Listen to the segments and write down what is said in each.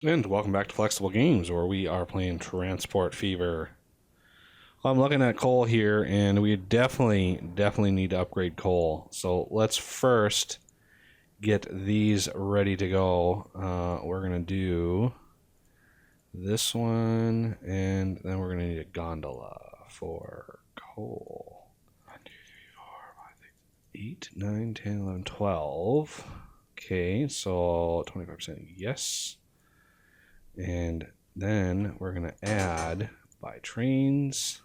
And welcome back to Flexible Games, where we are playing Transport Fever. I'm looking at coal here, and we definitely need to upgrade coal. So let's first get these ready to go. We're gonna do this one, and then we're gonna need a gondola for coal. 1, 2, 3, 4, 5, 6, 8, 9, 10, 11, 12. Okay, so 25%, yes. And then we're going to add by trains,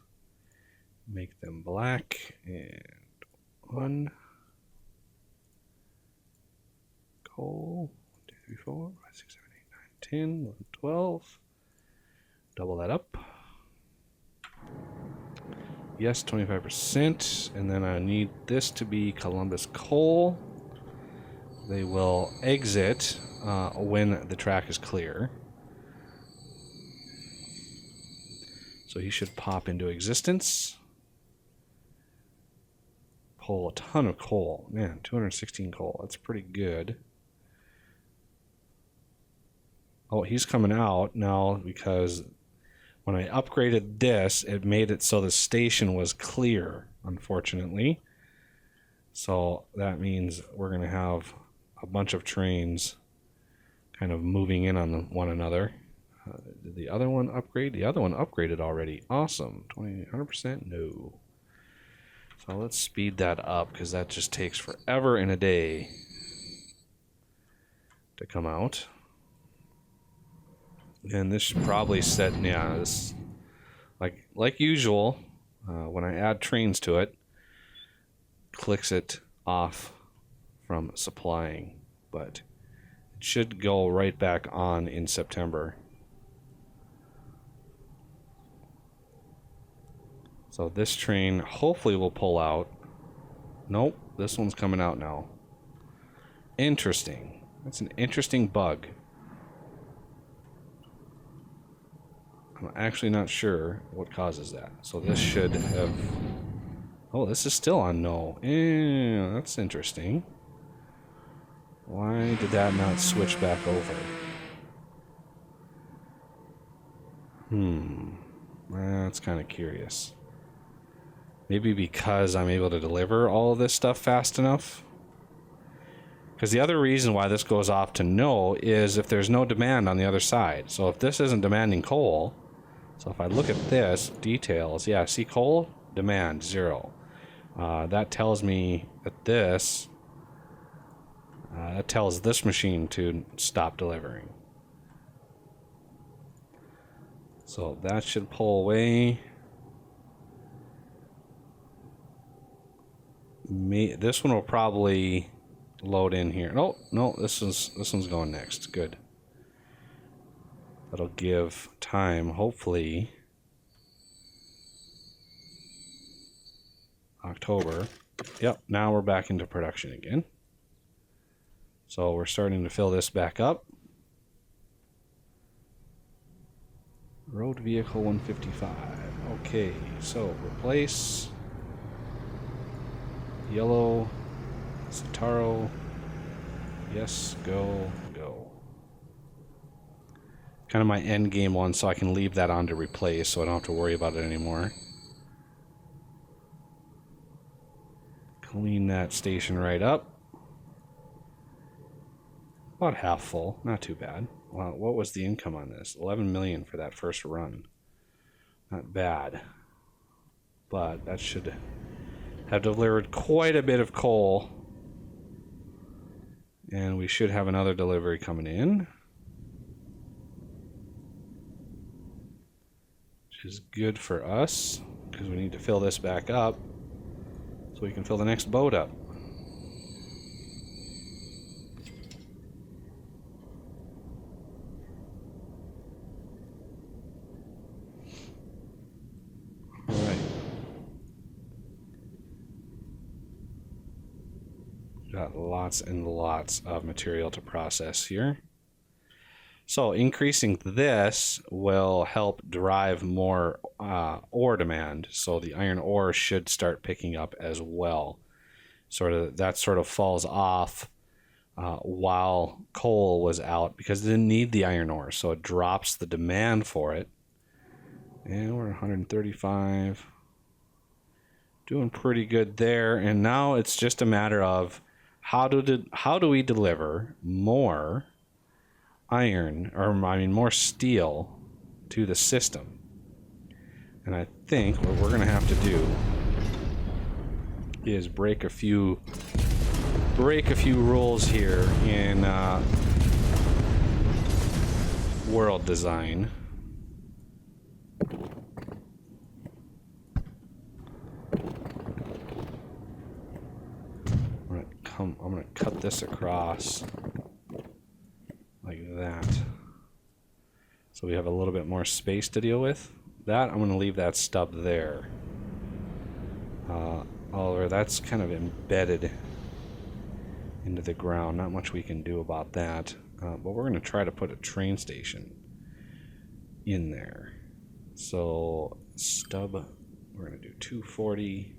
make them black, and 1 coal, 1, 2, 3, 4, 5, 6, 7, 8, 9, 10, 11, 12. Double that up. Yes, 25%. And then I need this to be Columbus coal. They will exit when the track is clear. So he should pop into existence. Pull a ton of coal. Man, 216 coal. That's pretty good. Oh, he's coming out now because when I upgraded this, it made it so the station was clear, unfortunately. So that means we're going to have a bunch of trains kind of moving in on one another. Did the other one upgrade? The other one upgraded already. Awesome. 100%? No. So let's speed that up because that just takes forever and a day to come out. And this should probably set, yeah, this, like usual, when I add trains to it, clicks it off from supplying. But it should go right back on in September. So this train hopefully will pull out. Nope, this one's coming out now. Interesting. That's an interesting bug. I'm actually not sure what causes that. So this should have... Oh, this is still on no. That's interesting. Why did that not switch back over? That's kind of curious. Maybe because I'm able to deliver all of this stuff fast enough? Because the other reason why this goes off to no is if there's no demand on the other side. So if this isn't demanding coal, so if I look at this, details, yeah, see coal, demand, 0. That tells me that this, that tells this machine to stop delivering. So that should pull away. This one will probably load in here. No, this one's going next. Good. That'll give time, hopefully, October. Yep, now we're back into production again. So we're starting to fill this back up. Road vehicle 155. Okay, so replace yellow Citaro. Yes, go. Kind of my end game one, so I can leave that on to replace, so I don't have to worry about it anymore. Clean that station right up. About half full, not too bad. Wow, what was the income on this? 11 million for that first run. Not bad. But that should have delivered quite a bit of coal. And we should have another delivery coming in, which is good for us because we need to fill this back up so we can fill the next boat up. All right. Got lots and lots of material to process here. So increasing this will help drive more ore demand. So the iron ore should start picking up as well. That sort of falls off while coal was out because it didn't need the iron ore, so it drops the demand for it. And we're 135. Doing pretty good there. And now it's just a matter of how do we deliver more iron, or I mean more steel, to the system. And I think what we're going to have to do is break a few rules here in world design. I'm going to cut this across like that, so we have a little bit more space to deal with. That I'm going to leave that stub there. Oliver, that's kind of embedded into the ground. Not much we can do about that. But we're going to try to put a train station in there. So stub, we're going to do 240.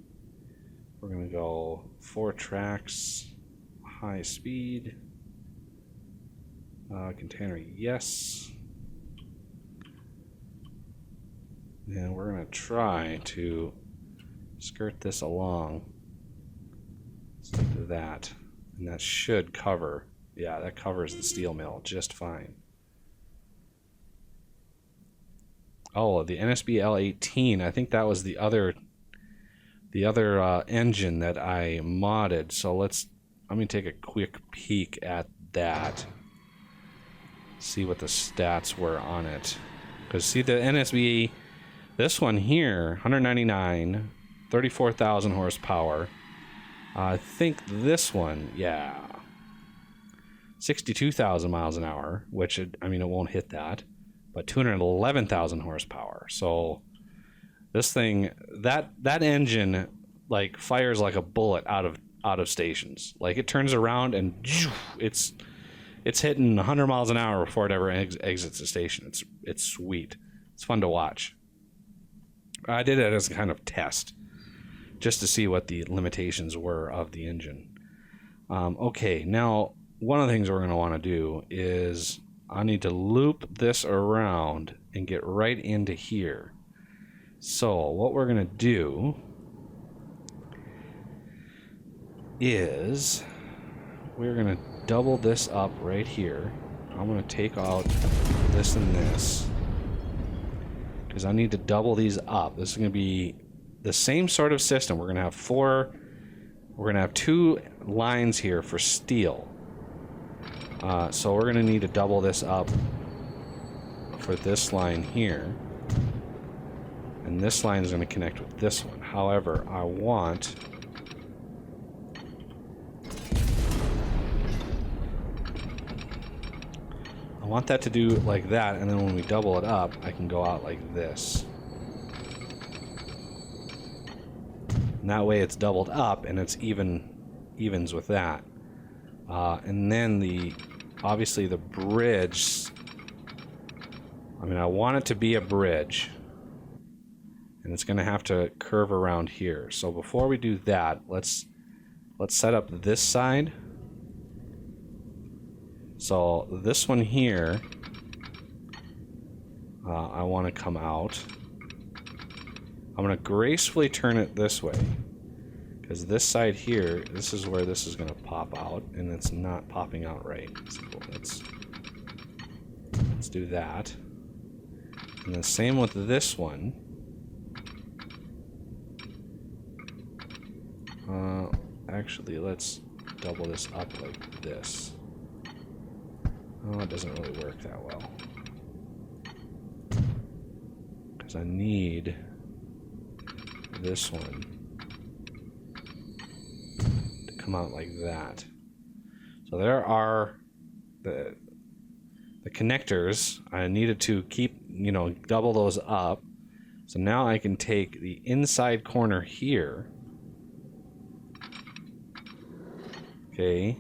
We're going to go 4 tracks, high speed. Container, yes. And we're going to try to skirt this along. Stick to that. And that should cover. Yeah, that covers the steel mill just fine. Oh, the NSB L18. I think that was the other engine that I modded. So let me take a quick peek at that. See what the stats were on it. Because see, the NSB, this one here, 199, 34,000 horsepower. I think this one, yeah, 62,000 miles an hour, which it won't hit that, but 211,000 horsepower. So this thing, that engine like fires like a bullet out of stations. Like it turns around and it's hitting 100 miles an hour before it ever exits the station. It's sweet. It's fun to watch. I did it as a kind of test, just to see what the limitations were of the engine. Okay, now one of the things we're going to want to do is I need to loop this around and get right into here. So what we're going to do is we're going to double this up right here. I'm going to take out this and this because I need to double these up. This is going to be the same sort of system. We're going to have we're going to have 2 lines here for steel. So we're going to need to double this up for this line here. And this line is going to connect with this one. However, I want that to do like that, and then when we double it up, I can go out like this. And that way it's doubled up and it's evens with that. And then obviously the bridge, I want it to be a bridge. And it's going to have to curve around here. So before we do that, let's set up this side. So this one here, I want to come out. I'm going to gracefully turn it this way, because this side here, this is where this is going to pop out, and it's not popping out right. So let's do that. And the same with this one. Actually, let's double this up like this. Oh, it doesn't really work that well. Because I need this one to come out like that. So there are the connectors. I needed to keep, double those up. So now I can take the inside corner here. Okay.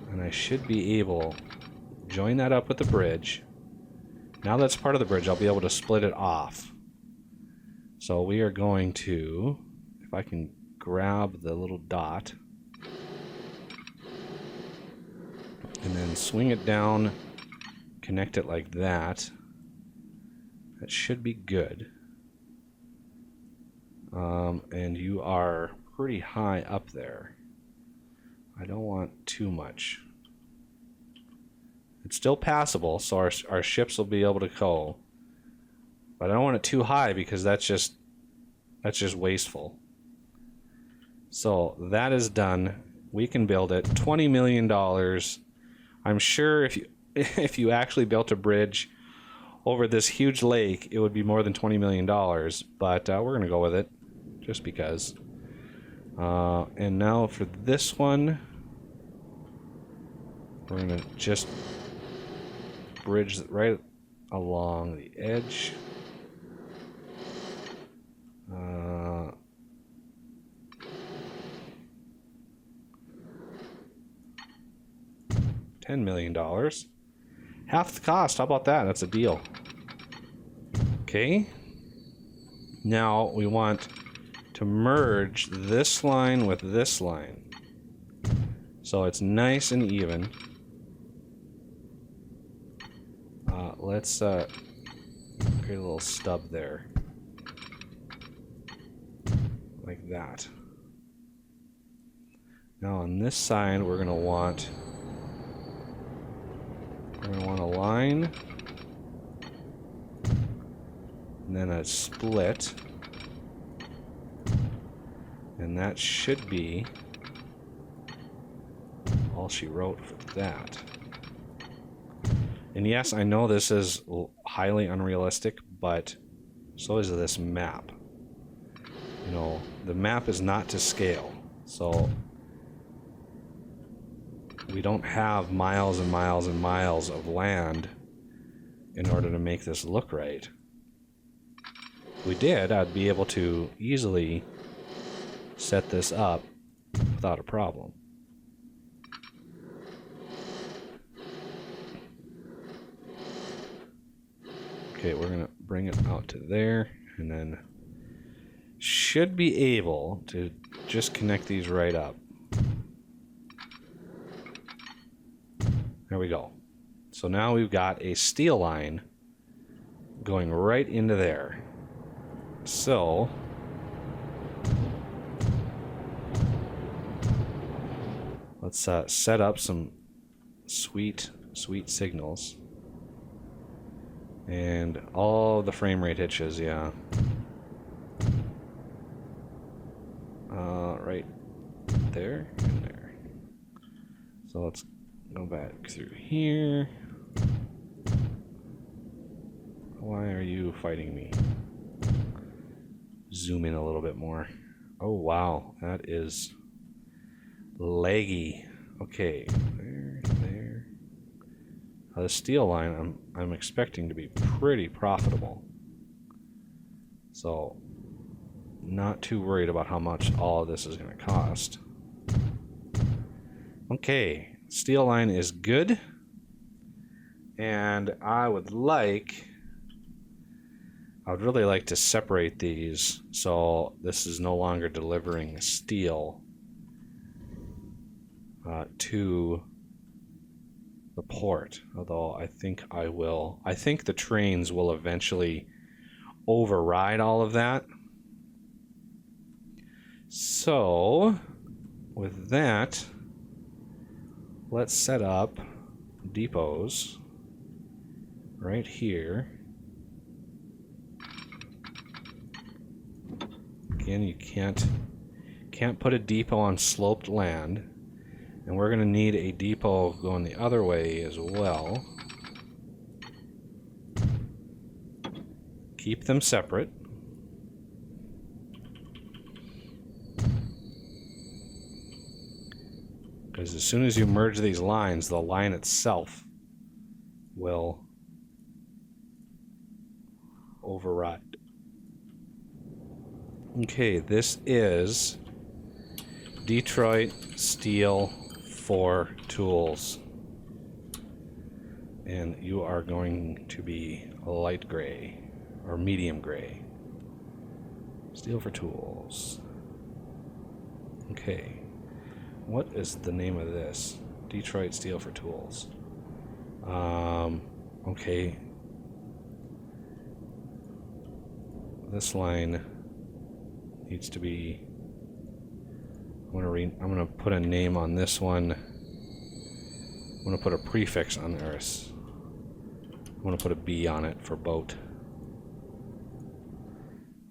And I should be able to join that up with the bridge. Now that's part of the bridge, I'll be able to split it off. So we are going to, if I can grab the little dot, And then swing it down, connect it like that. That should be good. And you are pretty high up there. I don't want too much. It's still passable, so our ships will be able to go. But I don't want it too high because that's just wasteful. So that is done. We can build it. $20 million. I'm sure if you actually built a bridge over this huge lake, it would be more than $20 million. But we're going to go with it just because. And now for this one, we're going to just bridge right along the edge. $10 million. Half the cost. How about that? That's a deal. Okay. Now we want to merge this line with this line, so it's nice and even. Let's create a little stub there, like that. Now on this side, we're going to want a line, and then a split, and that should be all she wrote for that. And yes, I know this is highly unrealistic, but so is this map. You know, the map is not to scale, so we don't have miles and miles and miles of land in order to make this look right. If we did, I'd be able to easily set this up without a problem. Okay, we're going to bring it out to there, and then should be able to just connect these right up. There we go. So now we've got a steel line going right into there. So let's set up some sweet signals. And all the frame rate hitches, yeah. Right there and there. So let's go back through here. Why are you fighting me? Zoom in a little bit more. Oh wow, that is laggy. Okay, there. The steel line I'm expecting to be pretty profitable. So not too worried about how much all of this is going to cost. Okay, steel line is good. And I would really like to separate these so this is no longer delivering steel to the port, although I think the trains will eventually override all of that. So with that, let's set up depots right here. Again, you can't put a depot on sloped land, and we're going to need a depot going the other way as well. Keep them separate. Because as soon as you merge these lines, the line itself will override. Okay, this is Detroit Steel 4 Tools. And you are going to be light gray or medium gray. Steel for Tools. Okay. What is the name of this? Detroit steel for tools. Okay. This line needs to be. I'm gonna put a name on this one. I'm gonna put a prefix on Earth. I'm gonna put a B on it for boat.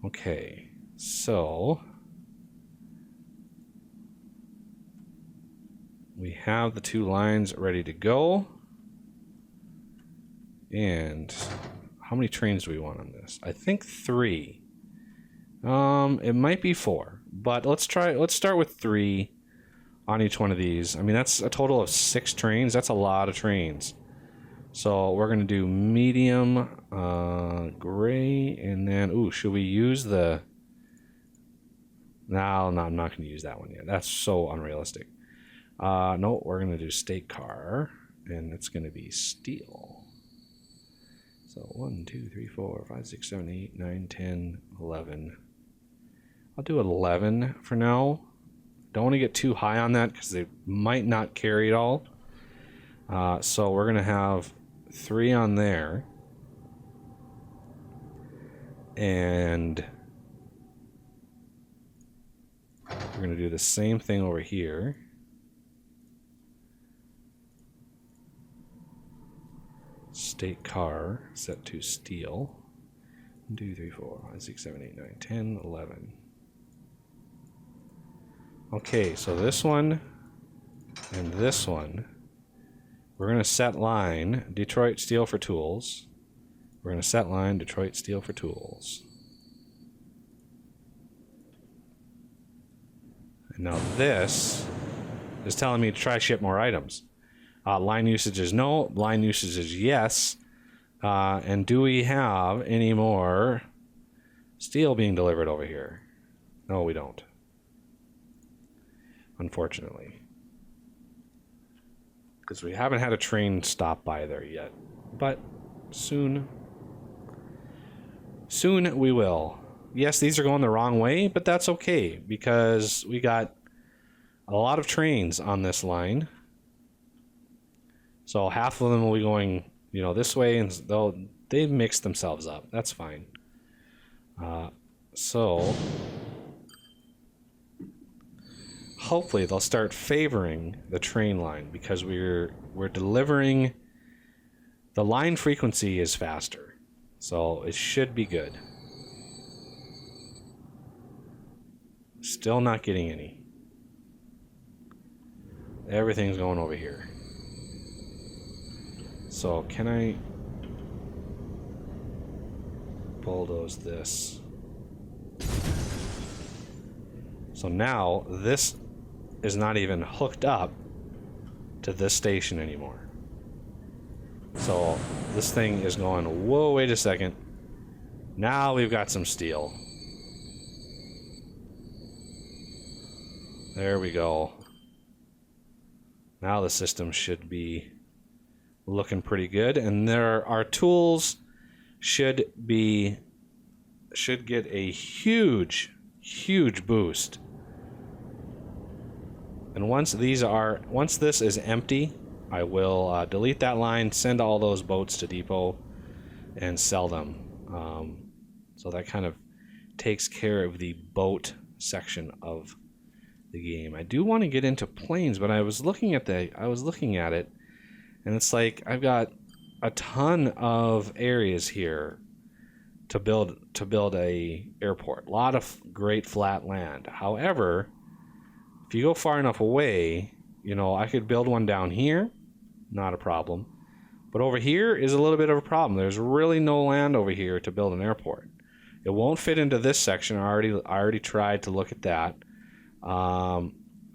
Okay, so we have the two lines ready to go. And how many trains do we want on this? I think 3. It might be 4, but let's start with 3 on each one of these. I mean, that's a total of 6 trains. That's a lot of trains. So we're gonna do medium, gray, and then should we use the? No, I'm not gonna use that one yet. That's so unrealistic. No, we're gonna do state car, and it's gonna be steel. So 1, 2, 3, 4, 5, 6, 7, 8, 9, 10, 11. I'll do 11 for now. Don't want to get too high on that because they might not carry it all. So we're gonna have 3 on there, and we're gonna do the same thing over here. State car set to steel. 1, 2, 3, 4, 5, 6, 7, 8, 9, 10, 11. Okay, so this one and this one, we're going to set line Detroit steel for tools. We're going to set line Detroit steel for tools. And now this is telling me to try ship more items. Line usage is no. Line usage is yes. And do we have any more steel being delivered over here? No, we don't. Unfortunately. Because we haven't had a train stop by there yet. But soon. Soon we will. Yes, these are going the wrong way, but that's okay. Because we got a lot of trains on this line. So half of them will be going, this way, and they mix themselves up. That's fine. So hopefully they'll start favoring the train line because we're delivering. The line frequency is faster, so it should be good. Still not getting any. Everything's going over here. So can I bulldoze this? So now this is not even hooked up to this station anymore. So this thing is going, whoa, wait a second. Now we've got some steel. There we go. Now the system should be looking pretty good, and our tools should get a huge boost. And once this is empty, I will delete that line, send all those boats to depot, and sell them. So that kind of takes care of the boat section of the game. I do want to get into planes, but I was looking at it, and it's like I've got a ton of areas here to build a airport. A lot of great flat land. However, if you go far enough away, I could build one down here, not a problem. But over here is a little bit of a problem. There's really no land over here to build an airport. It won't fit into this section. I already tried to look at that.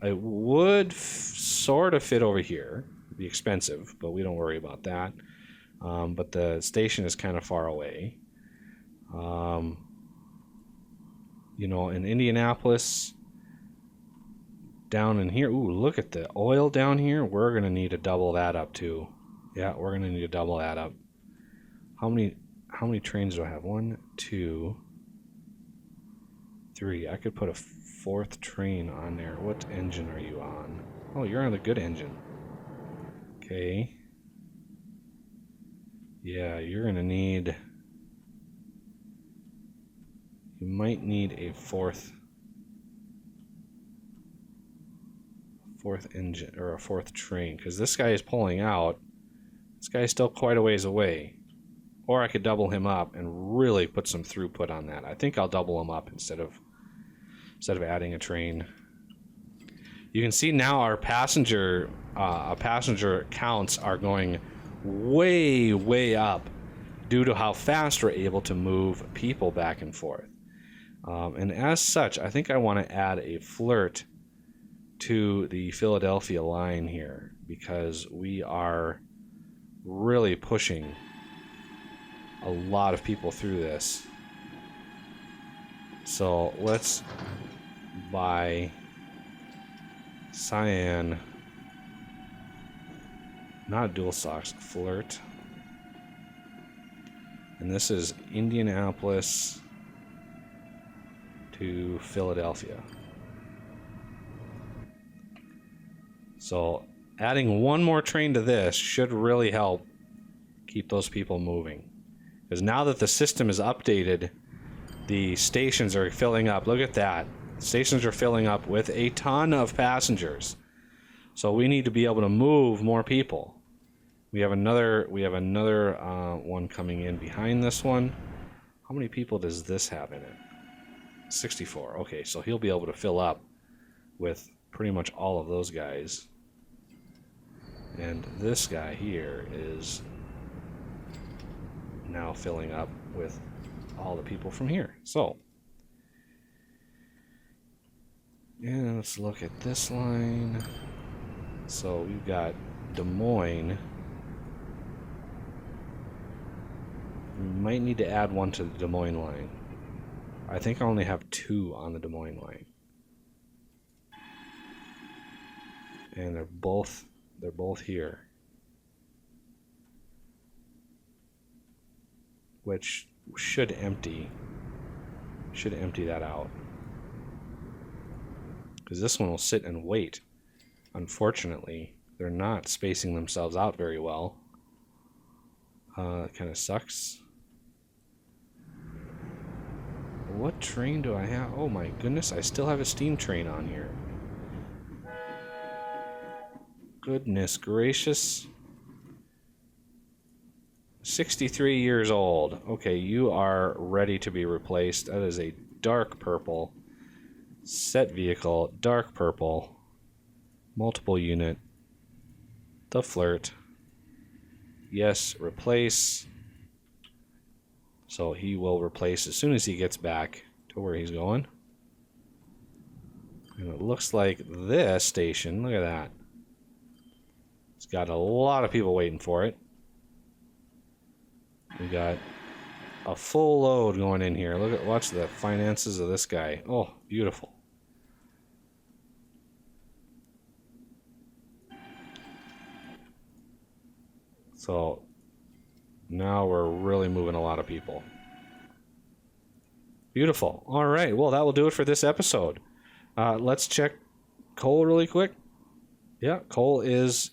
It would sort of fit over here. It'd be expensive, but we don't worry about that. But the station is kind of far away. In Indianapolis, down in here, look at the oil down here. We're gonna need to double that up too. Yeah, we're gonna need to double that up. How many trains do I have? 1, 2, 3. I could put a 4th train on there. What engine are you on? Oh, you're on the good engine. Okay. Yeah, you're gonna need... You might need a fourth engine, or a fourth train, because this guy is pulling out. This guy is still quite a ways away. Or I could double him up and really put some throughput on that. I think I'll double him up instead of adding a train. You can see now our passenger counts are going way up due to how fast we're able to move people back and forth. And as such, I think I want to add a flirt to the Philadelphia line here, because we are really pushing a lot of people through this. So let's buy Cyan, not a dual stocks, flirt. And this is Indianapolis to Philadelphia. So adding one more train to this should really help keep those people moving. Because now that the system is updated, the stations are filling up. Look at that. Stations are filling up with a ton of passengers. So we need to be able to move more people. We have another one coming in behind this one. How many people does this have in it? 64. Okay, so he'll be able to fill up with pretty much all of those guys. And this guy here is now filling up with all the people from here. So, and let's look at this line. So we've got Des Moines. We might need to add one to the Des Moines line. I think I only have 2 on the Des Moines line. And they're both here. Which should empty that out. Because this one will sit and wait. Unfortunately, they're not spacing themselves out very well. It kind of sucks. What train do I have? Oh my goodness, I still have a steam train on here. Goodness gracious. 63 years old. Okay, you are ready to be replaced. That is a dark purple. Set vehicle, dark purple. Multiple unit. The flirt. Yes, replace. So he will replace as soon as he gets back to where he's going. And it looks like this station, look at that. It's got a lot of people waiting for it. We got a full load going in here. Watch the finances of this guy. Oh, beautiful. So now we're really moving a lot of people. Beautiful. All right. Well, that will do it for this episode. Let's check coal really quick. Yeah, coal is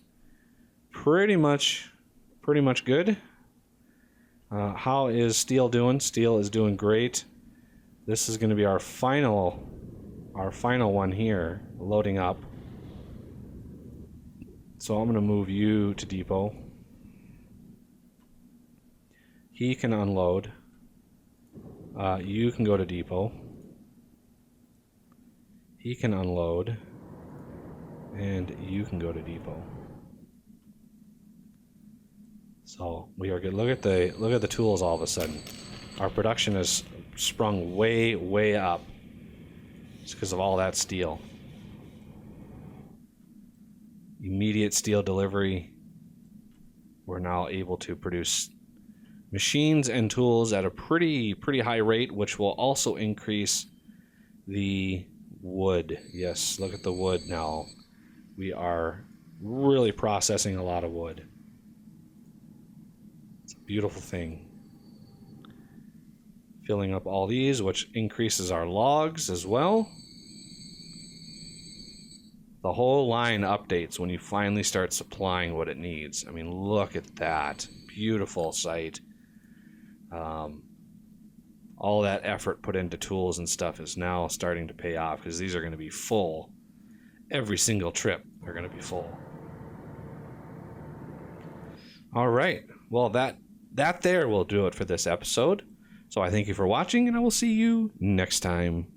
pretty much good. How is steel doing? Steel is doing great. This is going to be our final one here, loading up. So I'm going to move you to depot. He can unload. You can go to depot. He can unload. And you can go to depot. So we are good. Look at the tools all of a sudden. Our production has sprung way up. It's because of all that steel. Immediate steel delivery. We're now able to produce machines and tools at a pretty high rate, which will also increase the wood. Yes, look at the wood now. We are really processing a lot of wood. It's a beautiful thing. Filling up all these, which increases our logs as well. With The whole line updates when you finally start supplying what it needs. I mean, look at that. Beautiful site. All that effort put into tools and stuff is now starting to pay off because these are going to be full. Every single trip, they're going to be full. All right. Well, that there will do it for this episode. So I thank you for watching, and I will see you next time.